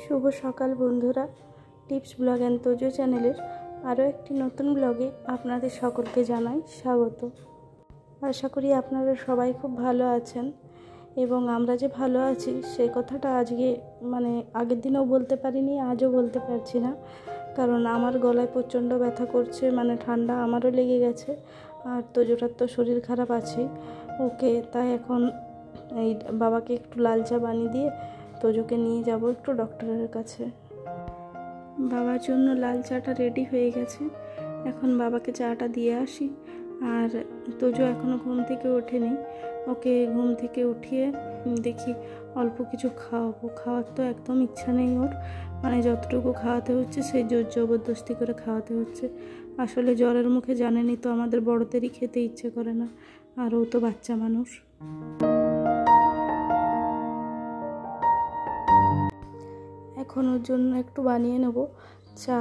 শুভ সকাল বন্ধুরা, tips blog and Tojo চ্যানেলের আরও একটি নতুন ব্লগে আপনাদের সকলকে জানাই স্বাগত। আশা করি আপনারা সবাই খুব ভালো আছেন এবং আমরা যে ভালো আছি সেই কথাটা আজকে আগের দিনও বলতে পারিনি, আজও বলতে পারছি না, কারণ আমার গলায় প্রচণ্ড ব্যথা করছে, ঠান্ডা আমারও লেগে গেছে। আর তোজোটার তো শরীর খারাপ আছেই, ওকে তাই এখন এই বাবাকে একটু লাল চা বানিয়ে দিয়ে তোজোকে নিয়ে যাব একটু ডক্টরের কাছে। বাবার জন্য লাল চাটা রেডি হয়ে গেছে, এখন বাবাকে চাটা দিয়ে আসি। আর তোজো এখনও ঘুম থেকে ওঠেনি, ওকে ঘুম থেকে উঠিয়ে দেখি অল্প কিছু খাওয়াবো। খাওয়ার তো একদম ইচ্ছা নেই ওর, যতটুকু খাওয়াতে হচ্ছে সেই জোর জবরদস্তি করে খাওয়াতে হচ্ছে। আসলে জ্বরের মুখে জানেনি তো আমাদের বড়দেরই খেতে ইচ্ছে করে না, আর ও তো বাচ্চা মানুষ। এখন ওর জন্য একটু বানিয়ে নেব চা,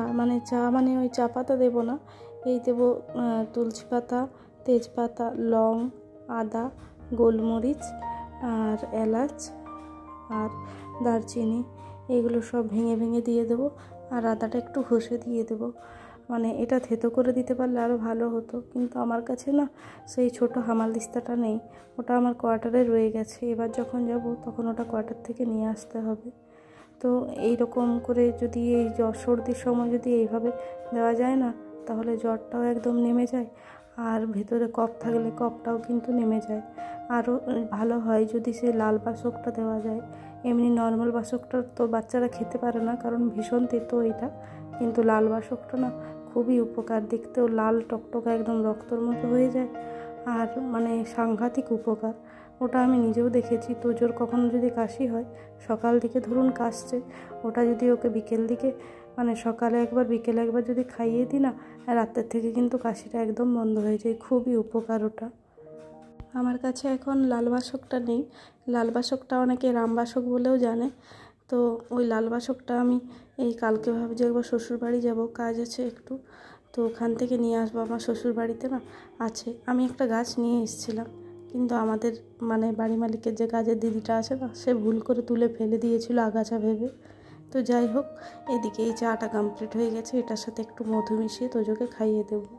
ওই চা পাতা দেবো না, এই দেবো তুলসী পাতা, তেজপাতা, লং, আদা, গোলমরিচ আর এলাচ আর দারচিনি, এগুলো সব ভেঙে ভেঙে দিয়ে দেবো। আর আদাটা একটু ঘষে দিয়ে দেবো। এটা থেতো করে দিতে পারলে আরও ভালো হতো, কিন্তু আমার কাছে না সেই ছোটো হামালদিস্তাটা নেই, ওটা আমার কোয়ার্টারে রয়ে গেছে। এবার যখন যাব তখন ওটা কোয়ার্টার থেকে নিয়ে আসতে হবে। তো এইরকম করে যদি এই সর্দির সময় যদি এইভাবে দেওয়া যায় না, তাহলে জ্বরটাও একদম নেমে যায়, আর ভেতরে কফ থাকলে কফটাও কিন্তু নেমে যায়। আরও ভালো হয় যদি সেই লাল বাসকটা দেওয়া যায়। এমনি নর্মাল বাসকটা তো বাচ্চারা খেতে পারে না, কারণ ভীষণ তেতো এটা, কিন্তু লাল বাসকটা না খুবই উপকার, দেখতেও লাল টকটকা একদম রক্তর মতো হয়ে যায়, আর সাংঘাতিক উপকার। ওটা আমি নিজেও দেখেছি। তোজোর কখনো যদি কাশি হয়, সকাল দিকে ধরুন কাশছে, ওটা যদি ওকে বিকেল দিকে সকালে একবার বিকেলে একবার যদি খাইয়ে দিই না, রাতের থেকে কিন্তু কাশিটা একদম বন্ধ হয়ে যায়। খুবই উপকার ওটা। আমার কাছে এখন লাল বাসকটা নেই, লাল বাসকটা অনেকে রামবাসক বলেও জানে। তো ওই লাল বাসকটা আমি এই কালকে ভাবছি একবার শ্বশুরবাড়ি যাব, কাজ আছে একটু, তো ওখান থেকে নিয়ে আসবো। আমার শ্বশুরবাড়িতে না আছে, আমি একটা গাছ নিয়ে এসেছিলাম, কিন্তু আমাদের বাড়ি মালিকের যে কাজের দিদিটা আছে না, সে ভুল করে তুলে ফেলে দিয়েছিল আগাছা ভেবে। তো যাই হোক, এদিকে এই চাটা কমপ্লিট হয়ে গেছে, এটার সাথে একটু মধু মিশিয়ে তোজোকে খাইয়ে দেবো।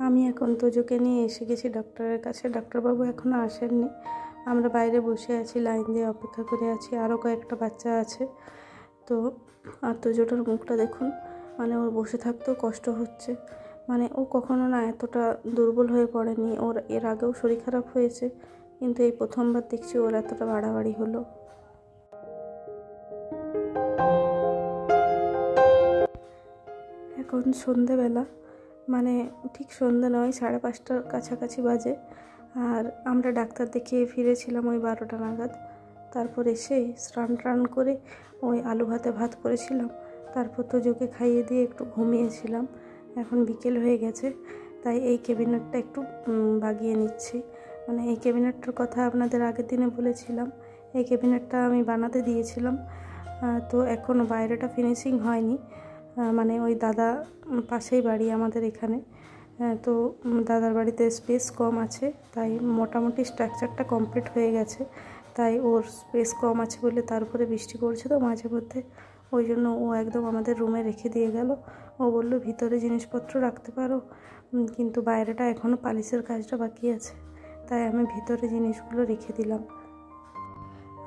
আমি এখন তোজোকে নিয়ে এসে গেছি ডক্টরের কাছে। ডক্টরবাবু এখনও আসেননি, আমরা বাইরে বসে আছি, লাইন দিয়ে অপেক্ষা করে আছি। আরও কয়েকটা বাচ্চা আছে। তো আর তোজোটার মুখটা দেখুন, ওর বসে থাকতেও কষ্ট হচ্ছে। ও কখনো না এতটা দুর্বল হয়ে পড়েনি, ওর এর আগেও শরীর খারাপ হয়েছে, কিন্তু এই প্রথমবার দেখছি ওর এতটা বাড়াবাড়ি হলো। এখন সন্ধেবেলা, ঠিক সন্ধে নয়, 5:30টার কাছাকাছি বাজে। আর আমরা ডাক্তার দেখিয়ে ফিরেছিলাম ওই 12টা নাগাদ। তারপর এসে স্নান করে ওই আলু ভাতে ভাত করেছিলাম, তারপর তোজোকে খাইয়ে দিয়ে একটু ঘুমিয়েছিলাম। এখন বিকেল হয়ে গেছে, তাই এই ক্যাবিনেটটা একটু বাগিয়ে নিচ্ছি। এই ক্যাবিনেটটার কথা আপনাদের আগের দিনে বলেছিলাম, এই ক্যাবিনেটটা আমি বানাতে দিয়েছিলাম। তো এখনও বাইরেটা ফিনিশিং হয়নি। ওই দাদা পাশেই বাড়ি আমাদের এখানে, তো দাদার বাড়িতে স্পেস কম আছে, তাই মোটামুটি স্ট্রাকচারটা কমপ্লিট হয়ে গেছে। তাই ওর স্পেস কম আছে বলে, তারপরে বৃষ্টি পড়ছে তো মাঝে মধ্যে, ওই জন্য ও একদম আমাদের রুমে রেখে দিয়ে গেল। ও বলল ভিতরে জিনিসপত্র রাখতে পারো, কিন্তু বাইরেটা এখনও পালিশের কাজটা বাকি আছে, তাই আমি ভিতরে জিনিসগুলো রেখে দিলাম।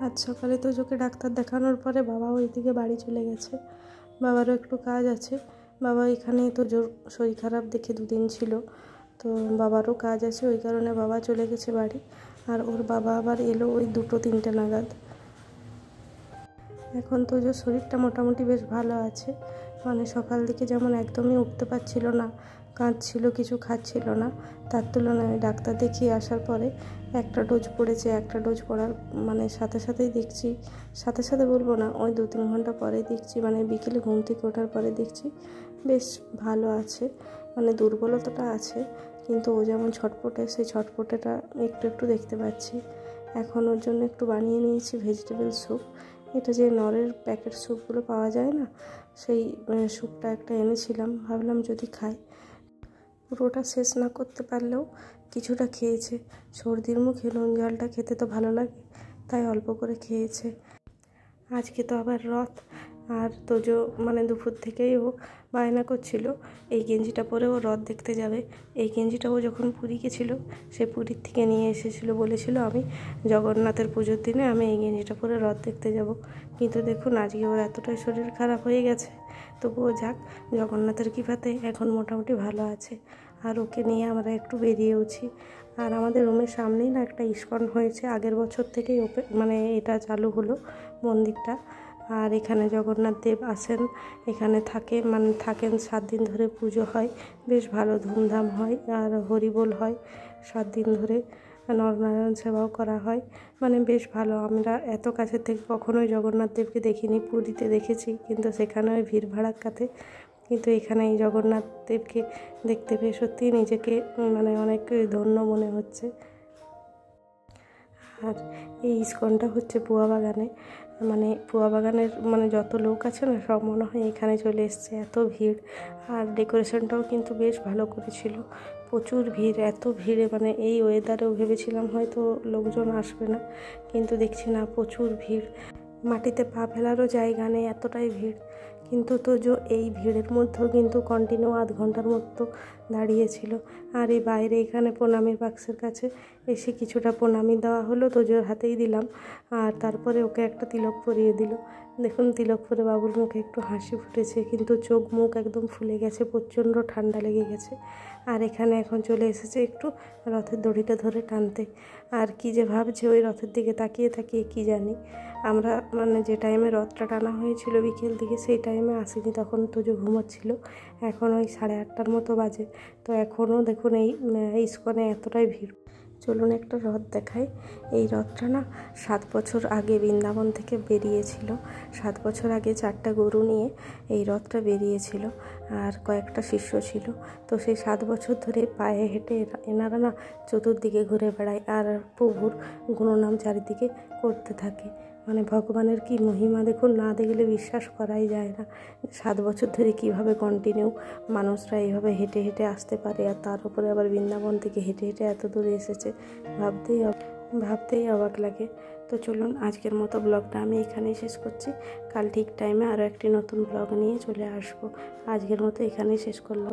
আজ সকালে তোজোকে ডাক্তার দেখানোর পরে বাবা ওইদিকে বাড়ি চলে গেছে। বাবারও একটু কাজ আছে, বাবা এখানেই তোজোর শরীর খারাপ দেখে 2 দিন ছিল, তো বাবারও কাজ আছে, ওই কারণে বাবা চলে গেছে বাড়ি। আর ওর বাবা আবার এলো ওই 2-3টে নাগাদ। এখন তোজোর শরীরটা মোটামুটি বেশ ভালো আছে, সকাল দিকে যেমন একদমই উঠতে পারছিল না, কাঁদছিল, কিছু খাচ্ছিল না, তার তুলনায় ডাক্তার দেখিয়ে আসার পরে একটা ডোজ পড়েছে। একটা ডোজ পড়ার সাথে সাথেই দেখছি, সাথে বলবো না, ওই 2-3 ঘন্টা পরে দেখছি, বিকেলে ঘুম থেকে ওঠার পরে দেখছি বেশ ভালো আছে। দুর্বলতাটা আছে, কিন্তু ও যেমন ছটপটে, সেই ছটপটেটা একটু দেখতে পাচ্ছি। এখন ওর জন্য একটু বানিয়ে নিয়েছি ভেজিটেবল স্যুপ। এটা যে নরের প্যাকেট স্যুপগুলো পাওয়া যায় না, সেই স্যুপটা একটা এনেছিলাম, ভাবলাম যদি খাই। পুরোটা শেষ না করতে পারলেও কিছুটা খেয়েছে। সর্দির মুখে নুন ঝালটা খেতে তো ভালো লাগে, তাই অল্প করে খেয়েছে। আজকে তো আবার রথ, আর তোজো মানে দুপুর থেকেই ও বায়না করছিল এই গেঞ্জিটা পরে ও রথ দেখতে যাবে। এই গেঞ্জিটা ও যখন পুরী গেছিল, সে পুরীর থেকে নিয়ে এসেছিল, বলেছিল আমি জগন্নাথের পুজোর দিনে আমি এই গেঞ্জিটা পরে রথ দেখতে যাব। কিন্তু দেখুন আজকে ওর এতটাই শরীর খারাপ হয়ে গেছে, তবুও যাক, জগন্নাথের কৃপাতে এখন মোটামুটি ভালো আছে। আর ওকে নিয়ে আমরা একটু বেরিয়েওছি। আর আমাদের রুমের সামনেই না একটা ইস্কন হয়েছে, আগের বছর থেকেই মানে এটা চালু হলো মন্দিরটা। আর এখানে জগন্নাথ দেব আসেন, এখানে থাকেন 7 দিন ধরে পুজো হয়, বেশ ভালো ধুমধাম হয়। আর হরিবোল হয় 7 দিন ধরে, নরনারায়ণ সেবাও করা হয়, মানে বেশ ভালো। আমরা এত কাছের থেকে কখনোই জগন্নাথ দেবকে দেখিনি। পুরীতে দেখেছি, কিন্তু সেখানেও ভিড় ভাড়াক্কাতে, কিন্তু এখানে এই জগন্নাথ দেবকে দেখতে পেয়ে সত্যিই নিজেকে মানে অনেক ধন্য মনে হচ্ছে। আর এই ইস্কনটা হচ্ছে পুয়া বাগানে, মানে পুয়া বাগানের মানে যত লোক আছে না, সব মনে হয় এখানে চলে এসছে, এত ভিড়। আর ডেকোরেশনটাও কিন্তু বেশ ভালো করেছিল, প্রচুর ভিড়। এত ভিড়ে মানে এই ওয়েদারেও ভেবেছিলাম হয়তো লোকজন আসবে না, কিন্তু দেখছি না, প্রচুর ভিড়। মাটিতে পা ফেলারও জায়গা নেই, এতটাই ভিড়। কিন্তু তোজো এই ভিড়ের মধ্যেও কিন্তু কন্টিনিউ আধ ঘন্টার মতো দাঁড়িয়েছিল। আর এই বাইরে এখানে প্রণামীর বাক্সের কাছে এসে কিছুটা প্রণামী দেওয়া হলো, তোজোর হাতেই দিলাম। আর তারপরে ওকে একটা তিলক পরিয়ে দিল। দেখুন তিলক পরে বাবুর মুখে একটু হাসি ফুটেছে, কিন্তু চোখ মুখ একদম ফুলে গেছে, প্রচণ্ড ঠান্ডা লেগে গেছে। আর এখানে এখন চলে এসেছে একটু রথের দড়িটা ধরে টানতে। আর কি যে ভাবছে ওই রথের দিকে তাকিয়ে তাকিয়ে, কি জানি। আমরা মানে যে টাইমে রথটা টানা হয়েছিল বিকেল দিকে, সেই টাইমে আসিনি, তখন তোজো ঘুমোচ্ছিল। এখন ওই 8:30টার মতো বাজে, তো এখনও দেখুন এই ইস্কনে এতটাই ভিড়। চলুন একটা রথ দেখাই। এই রথটা না 7 বছর আগে বৃন্দাবন থেকে বেরিয়েছিল। 7 বছর আগে 4টা গরু নিয়ে এই রথটা বেরিয়েছিল, আর কয়েকটা শিষ্য ছিল। তো সেই 7 বছর ধরে পায়ে হেঁটে এনারা না চতুর্দিকে ঘুরে বেড়ায়, আর প্রভুর গুণনাম চারিদিকে করতে থাকে। মানে ভগবানের কি মহিমা দেখুন, না দেখলে বিশ্বাস করাই যায় না। 7 বছর ধরে কিভাবে কন্টিনিউ মানুষরা এইভাবে হেঁটে হেঁটে আসতে পারে, আর তার উপরে আবার বৃন্দাবন থেকে হেঁটে হেঁটে এত দূরে এসেছে, ভাবতেই অবাক লাগে। তো চলুন আজকের মতো ব্লগটা আমি এখানেই শেষ করছি। কাল ঠিক টাইমে আরও একটি নতুন ব্লগ নিয়ে চলে আসবো। আজকের মতো এখানেই শেষ করলাম।